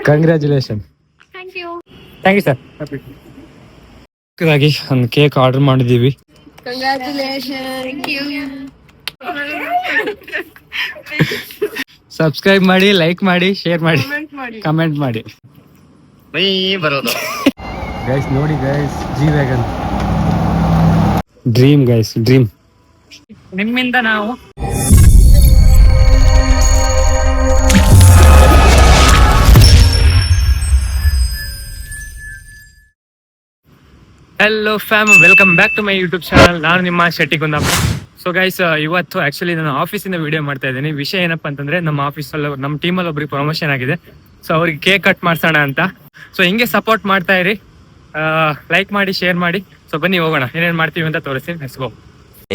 Congratulation. Thank you. Thank you sir. ಹಾಗಾಗಿ ಒಂದು cake order ಮಾಡಿದ್ದೀವಿ. ಸಬ್ಸ್ಕ್ರೈಬ್ ಮಾಡಿ, ಲೈಕ್ ಮಾಡಿ, ಶೇರ್ ಮಾಡಿ, ಕಮೆಂಟ್ ಮಾಡಿ. ಬರೋದು ಗೈಸ್ ನೋಡಿ guys, G wagon dream guys, dream. ನಿಮ್ಮಿಂದ ನಾವು hello fam, welcome back to my YouTube channel. ನಾನು ನಿಮ್ಮ ಶೆಟ್ಟಿ ಕುಂದಾಪ. ಸೊ ಗೈಸ್, ಇವತ್ತು ಆಕ್ಚುಲಿ ನಾನು ಆಫೀಸಿಂದ ವಿಡಿಯೋ ಮಾಡ್ತಾ ಇದ್ದೀನಿ. ವಿಷಯ ಏನಪ್ಪಾ ಅಂತಂದ್ರೆ, ನಮ್ಮ ಆಫೀಸಲ್ಲಿ ನಮ್ಮ ಟೀಮಲ್ಲಿ ಒಬ್ರಿಗೆ ಪ್ರಮೋಷನ್ ಆಗಿದೆ. ಸೊ ಅವ್ರಿಗೆ ಕೇಕ್ ಕಟ್ ಮಾಡ್ಸೋಣ ಅಂತ. ಸೊ ಹಿಂಗೆ ಸಪೋರ್ಟ್ ಮಾಡ್ತಾ ಇರಿ, ಲೈಕ್ ಮಾಡಿ, ಶೇರ್ ಮಾಡಿ. ಸೊ ಬನ್ನಿ ಹೋಗೋಣ, ಏನೇನು ಮಾಡ್ತೀವಿ ಅಂತ ತೋರಿಸ್ತೀನಿ. Let's go.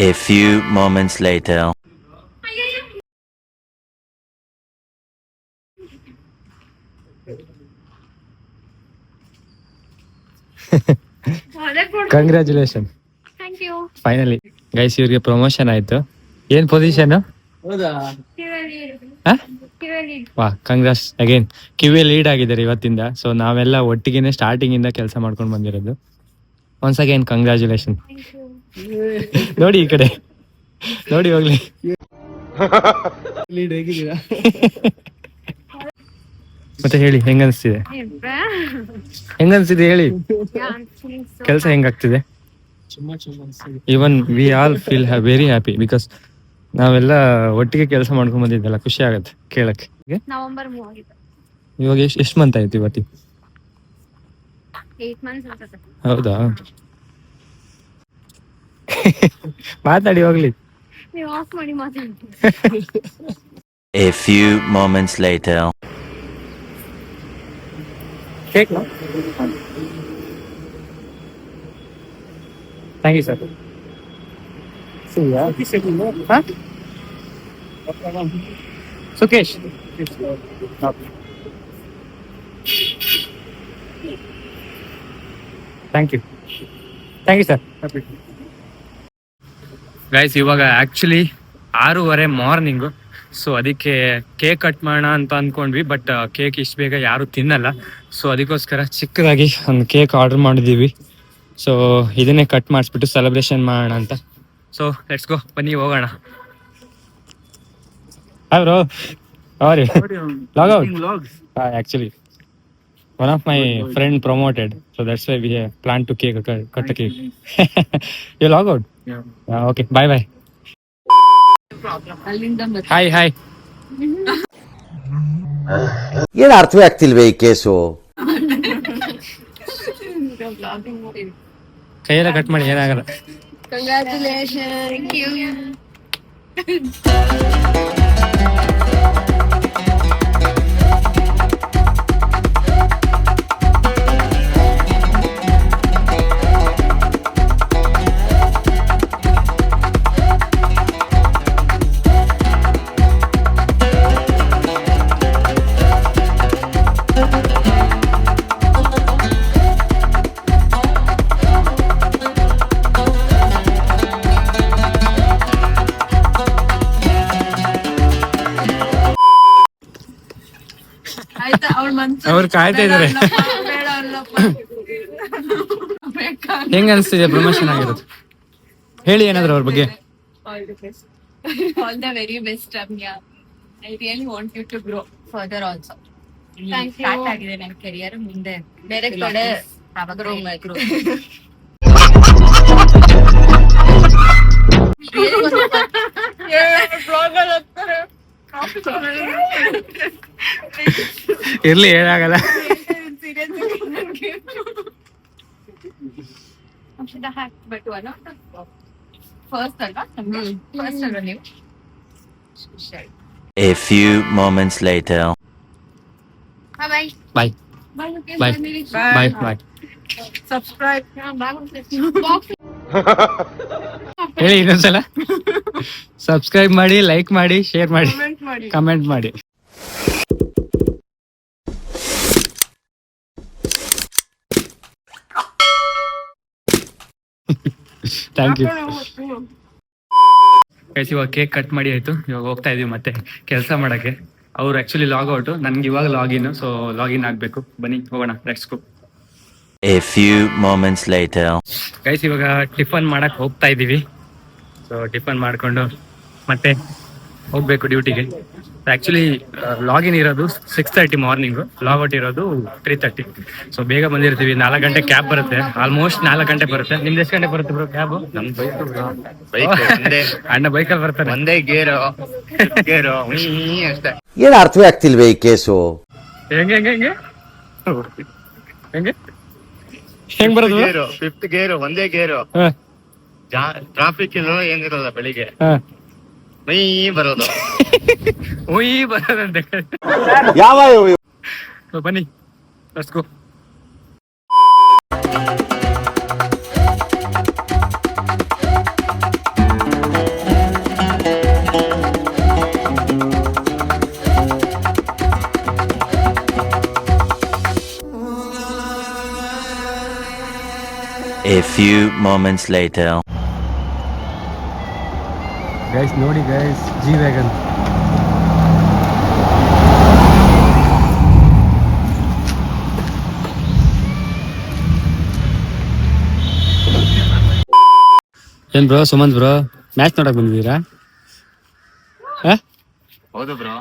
A few moments later. Congratulation. Thank you. Finally guys, ಇವ್ರಿಗೆ ಪ್ರಮೋಷನ್ ಆಯ್ತು. ಏನ್ ಪೊಸಿಷನ್? ವಾ, ಕಂಗ್ರಾಸ್ ಅಗೇನ್. ಕಿವಿ ಲೀಡ್ ಆಗಿದ್ದಾರೆ ಇವತ್ತಿಂದ. ಸೊ ನಾವೆಲ್ಲ ಒಟ್ಟಿಗೆನೆ ಸ್ಟಾರ್ಟಿಂಗ್ ಇಂದ ಕೆಲಸ ಮಾಡ್ಕೊಂಡು ಬಂದಿರೋದು. Once again congratulation. ನೋಡಿ ಈ ಕಡೆ ನೋಡಿ, ಹೋಗ್ಲಿ. ಮತ್ತೆ ಹೇಳಿ, ಹೆಂಗನ್ಸ್ತಿದೆ? ಹೆಂಗನ್ಸ್ತಿದೆ ಹೇಳಿ. ಕೆಲಸ ಹೆಂಗಾಗ್ತಿದೆ? Even we all feel very happy because ನಾವೆಲ್ಲ ಒಟ್ಟಿಗೆ ಕೆಲಸ ಮಾಡ್ಕೊಂಡ್ ಬಂದಿದ್ದಲ್ಲ, ಖುಷಿ ಆಗತ್ತೆ ಕೇಳಕ್ಕೆ. ನವೆಂಬರ್ ಮೂವ್ ಆಗಿದೆ. ಇವಾಗ ಎಷ್ಟು ಮಂತ್ ಆಯ್ತು ಇವತ್ತಿ? 8 months ಆಗುತ್ತೆ. ಹೌದಾ? ಮಾತಾಡಿ ಹೋಗ್ಲಿ. ನೀವು ಆಫ್ ಮಾಡಿ ಮಾತಾಡಿ. A few moments later. Cake, no? Thank you, sir. See ya. Huh? Sukesh. Thank you. Thank you, sir. Guys, ಇವಾಗ ಆಕ್ಚುಲಿ 6:30 ಮಾರ್ನಿಂಗು. ಸೊ ಅದಕ್ಕೆ ಕೇಕ್ ಕಟ್ ಮಾಡೋಣ ಅಂತ ಅಂದ್ಕೊಂಡ್ವಿ, ಬಟ್ ಕೇಕ್ ಇಷ್ಟು ಬೇಗ ಯಾರು ತಿನ್ನಲ್ಲ. ಸೊ ಅದಕ್ಕೋಸ್ಕರ ಚಿಕ್ಕದಾಗಿ ಒಂದು ಕೇಕ್ ಆರ್ಡರ್ ಮಾಡಿದ್ದೀವಿ. ಸೊ ಇದನ್ನೇ ಕಟ್ ಮಾಡಿಸ್ಬಿಟ್ಟು ಸೆಲೆಬ್ರೇಷನ್ ಮಾಡೋಣ ಅಂತ. ಸೊ ಲೆಟ್ಸ್ ಗೋ, ಬನ್ನಿ ಹೋಗೋಣ. Hi bro, sorry log out. Actually one of my friend promoted, so that's why we plan to cut a cake. You log out? Yeah. Okay, bye bye. Hi. ಏನು ಅರ್ಥವೇ ಆಗ್ತಿಲ್ವೇ ಈ case? ಕೈಯೆಲ್ಲ cut ಮಾಡಿ, ಏನಾಗಲ್ಲ. ಅವ್ರು ಕಾಯ್ತಾ ಇದಾರೆ. ಹೆಂಗ ಅನಿಸ್ತಿದೆ ಪ್ರಮೋಷನ್ ಆಗಿರೋದು? ಹೇಳಿ ಏನಾದ್ರು ಅವ್ರ ಬಗ್ಗೆ. All the very best, Ramya. I really want you to grow further also. Thank you. Start ಆಗಿದೆ ನನ್ನ career, ಮುಂದೆ ಬೇರೆ ಕಡೆ grow ಮಾಡ್ರು. ಇರ್ಲಿ, ಏನಾಗಲ್ಲ. A few moments later. Bye. Subscribe. ಹೇಳಿ ಇನ್ನೊಂದ್ಸಲ. ಸಬ್ಸ್ಕ್ರೈಬ್ ಮಾಡಿ, ಲೈಕ್ ಮಾಡಿ, ಶೇರ್ ಮಾಡಿ, ಕಮೆಂಟ್ ಮಾಡಿ. Thank you. ಇವಾಗ ಕೇಕ್ ಕಟ್ ಮಾಡಿ ಆಯ್ತು. ಇವಾಗ ಹೋಗ್ತಾ ಇದೀವಿ ಮತ್ತೆ ಕೆಲಸ ಮಾಡಕ್ಕೆ. ಅವ್ರು ಆಕ್ಚುಲಿ ಲಾಗ್ಔಟ್, ನನ್ಗೆ ಇವಾಗ ಲಾಗಿನ್. ಸೊ ಲಾಗಿನ್ ಆಗ್ಬೇಕು, ಬನ್ನಿ ಹೋಗೋಣ, let's go. A few moments later. Guys ಇವಾಗ ಟಿಫನ್ ಮಾಡಕ್ ಹೋಗ್ತಾ ಇದೀವಿ. ಸೊ ಟಿಫನ್ ಮಾಡ್ಕೊಂಡು ಮತ್ತೆ ಹೋಗ್ಬೇಕು ಡ್ಯೂಟಿಗೆ. ಆಕ್ಚುಲಿ ಲಾಗಿನ್ ಇರೋದು 6:30 ಮಾರ್ನಿಂಗು, ಲಾಗ್ಔಟ್ ಇರೋದು 3:30. ಸೊ ಬೇಗ ಬಂದಿರ್ತೀವಿ. 4 ಗಂಟೆ ಕ್ಯಾಬ್ ಬರುತ್ತೆ, ಆಲ್ಮೋಸ್ಟ್ 4 ಗಂಟೆ ಬರುತ್ತೆ. ನಿಮ್ದು ಎಷ್ಟು ಗಂಟೆ ಬರುತ್ತೆ ಬ್ರೋ ಕ್ಯಾಬ್? ನಮ್ ಬೈಕ್ ಒಂದೇ ಅಣ್ಣ ಬೈಕಲ್ಲಿ ಬರ್ತಾರೆ. ಒಂದೇ ಗೇರು ಅಷ್ಟೇ. ಏನು ಅರ್ಥವೇ ಆಗ್ತಿಲ್ವೇ ಈ ಕೇಸು? ಹೆಂಗೆ ಹೆಂಗೆ ಹೆಂಗೆ ಹೆಂಗೆ ಹೆಂಗ್ ಬರೋದು? ಗೇರು 5th ಗೇರು, ಒಂದೇ ಗೇರು. ಟ್ರಾಫಿಕ್ ಇರೋ ಏನಿರಲ್ಲ, ಬೆಳಿಗ್ಗೆ ಮೈ ಬರೋದು. ಉಯ್ ಬರೋದಂತೆ. ಯಾವ So, ಬನ್ನಿ let's go. A few moments later. Guys ನೋಡಿ ಗೈಸ್, ಜಿ ವ್ಯಾಗನ್. ಏನ್ ಬ್ರೋ ಸುಮಂತ್ ಬ್ರೋ, ಮ್ಯಾಚ್ ನೋಡಕ್ ಬಂದಿದ್ದೀರಾ? ಹೌದು ಬ್ರೋ.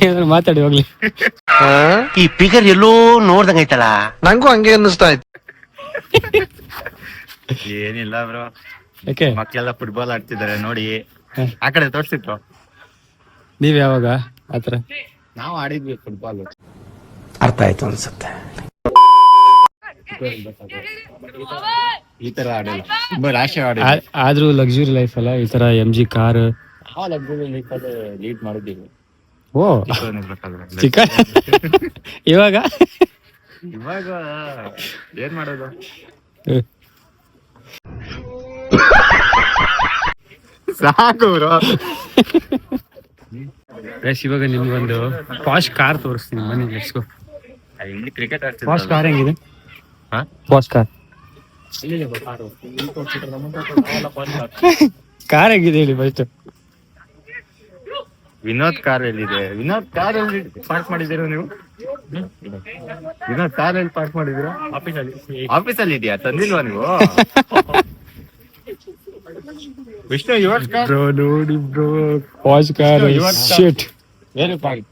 ಏನಾದ್ರು ಮಾತಾಡಿ ಹೋಗ್ಲಿ. ಈ ಫಿಗರ್ ಎಲ್ಲೋ ನೋಡ್ದಂಗೈತಲ್ಲ. ನಂಗೂ ಹಂಗೆ ಅನ್ನಿಸ್ತಾ ಇತ್ತು. ಏನಿಲ್ಲ ಬ್ರೋ, ಯಾಕೆ ಮಕ್ಳೆಲ್ಲ ಫುಟ್ಬಾಲ್ ಆಡ್ತಿದ್ದಾರೆ ನೋಡಿ, ಆ ಕಡೆ ತೋರ್ಸಿದ್ರು. ನೀವ್ ಯಾವಾಗ ಆತರ? ನಾವು ಆಡಿದ್ವಿ ಫುಟ್ಬಾಲ್. ಅರ್ಥ ಆಯ್ತು ಅನ್ಸುತ್ತೆ. ಈ ತರ ಆಡಿಲ್ಲ, ತುಂಬಾ ರಾಶಿ ಆಡಿ ಆದ್ರೂ ಲಕ್ಸುರಿ ಲೈಫ್ ಅಲ್ಲ ಈ ತರ, MG ಕಾರ್. ಲೀಡ್ ಮಾಡಿದ್ದೀವಿ ಓ ಚಿಕ್ಕವನಿರ್ಬೇಕಾದ್ರೆ. ಚಿಕ್ಕ ಇವಾಗ ಇವಾಗ ಏನ್ ಮಾಡೋದು? ಸಾಕು ಬ್ರೋ. ಇವಾಗ ನಿಮ್ಗೊಂದು ಪಾಶ್ ಕಾರ್ ತೋರಿಸ್ತೀನಿ, ಬನ್ನಿ ಲೆಟ್ಸ್ ಗೋ. ಇಲ್ಲಿ ಕ್ರಿಕೆಟ್ ಪಾಶ್ ಕಾರ್ ಹೆಂಗಿದೆ? ಹಾ? ಪಾಶ್ ಕಾರ್ ಕಾರ್ ಹೆಂಗಿದೆ ಹೇಳಿ ಫಸ್ಟ್. ವಿನೋದ್ ಕಾರ್ ಎಲ್ಲಿದೆ? ವಿನೋದ್ ಕಾರ್ ಎಲ್ಲಿ ಪಾರ್ಕ್ ಮಾಡಿದ್ದೀರಾ ನೀವು? ವಿನೋದ್ ಕಾರ್ ಎಲ್ಲಿ ಪಾರ್ಕ್ ಮಾಡಿದ್ದೀರಾ? ಆಫೀಸಲ್ಲಿ ಇದೆಯಾ? ತಂದಿಲ್ವಾ ನೀವು? ವಿಷ್ಣು ಯುವರ್ ಕಾರ್ ಬ್ರೋ ನೋಡಿ ಬ್ರೋ, ಪಾಶ್ ಕಾರ್ ಶಿಟ್ ವೇರ್ ಪಾರ್ಕ್.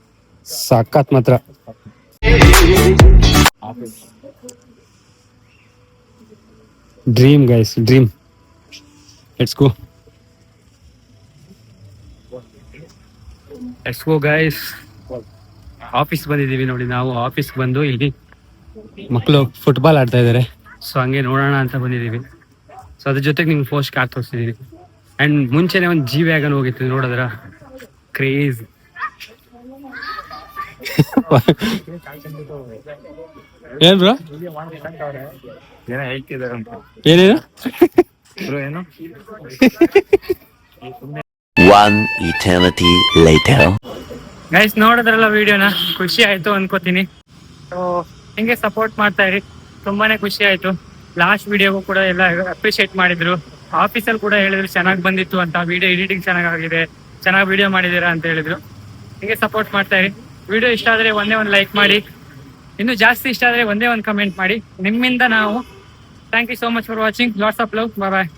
ಸಖತ್ ಮಾತ್ರ. Dream guys, dream. Let's go, let's go guys. Office ಬಂದಿದ್ದೀವಿ ನೋಡಿ ನಾವು. ಆಫೀಸ್ಗೆ ಬಂದು ಇಲ್ಲಿ ಮಕ್ಕಳು ಫುಟ್ಬಾಲ್ ಆಡ್ತಾ ಇದ್ದಾರೆ. ಸೊ ಹಂಗೆ ನೋಡೋಣ ಅಂತ ಬಂದಿದ್ದೀವಿ. ಸೊ ಅದ್ರ ಜೊತೆಗೆ ನಿಮ್ಗೆ ಫೋಸ್ಟ್ ಕಾರ್ ತೋರಿಸ್ತಿದ್ದೀವಿ. ಆ್ಯಂಡ್ ಮುಂಚೆನೆ ಒಂದು ಜಿ ವ್ಯಾಗನ್ ಹೋಗಿತ್ತು, ನೋಡಿದ್ರ ಕ್ರೇಜ್. ಏನ್ ಬ್ರೋ ಏನೋ ಹೇಳ್ತಿದ್ದಾರೆ ಅಂತ ಏನೇನು ಬ್ರೋ. ಏನು? One eternity later. ಗೈಸ್ ನೋಡಿದ್ರಲ್ಲ ವಿಡಿಯೋನ, ಖುಷಿ ಆಯ್ತು ಅನ್ಕೋತೀನಿ. ಸೊ ಹಿಂಗೆ ಸಪೋರ್ಟ್ ಮಾಡ್ತಾ ಇರಿ, ತುಂಬಾನೇ ಖುಷಿ ಆಯ್ತು. ಲಾಸ್ಟ್ ವಿಡಿಯೋಗೂ ಕೂಡ ಎಲ್ಲ ಅಪ್ರಿಶಿಯೇಟ್ ಮಾಡಿದ್ರು. ಆಫೀಸಲ್ಲಿ ಕೂಡ ಹೇಳಿದ್ರು ಚೆನ್ನಾಗಿ ಬಂದಿತ್ತು ಅಂತ, ವಿಡಿಯೋ ಎಡಿಟಿಂಗ್ ಚೆನ್ನಾಗಿದೆ, ಚೆನ್ನಾಗಿ ವಿಡಿಯೋ ಮಾಡಿದ್ದೀರಾ ಅಂತ ಹೇಳಿದ್ರು. ಹಿಂಗೆ ಸಪೋರ್ಟ್ ಮಾಡ್ತಾ ಇರಿ. ವಿಡಿಯೋ ಇಷ್ಟ ಆದರೆ ಒಂದೇ ಒಂದು ಲೈಕ್ ಮಾಡಿ, ಇನ್ನೂ ಜಾಸ್ತಿ ಇಷ್ಟ ಆದರೆ ಒಂದೇ ಒಂದು ಕಮೆಂಟ್ ಮಾಡಿ. ನಿಮ್ಮಿಂದ ನಾವು. Thank you so much for watching. Lots of love. Bye bye.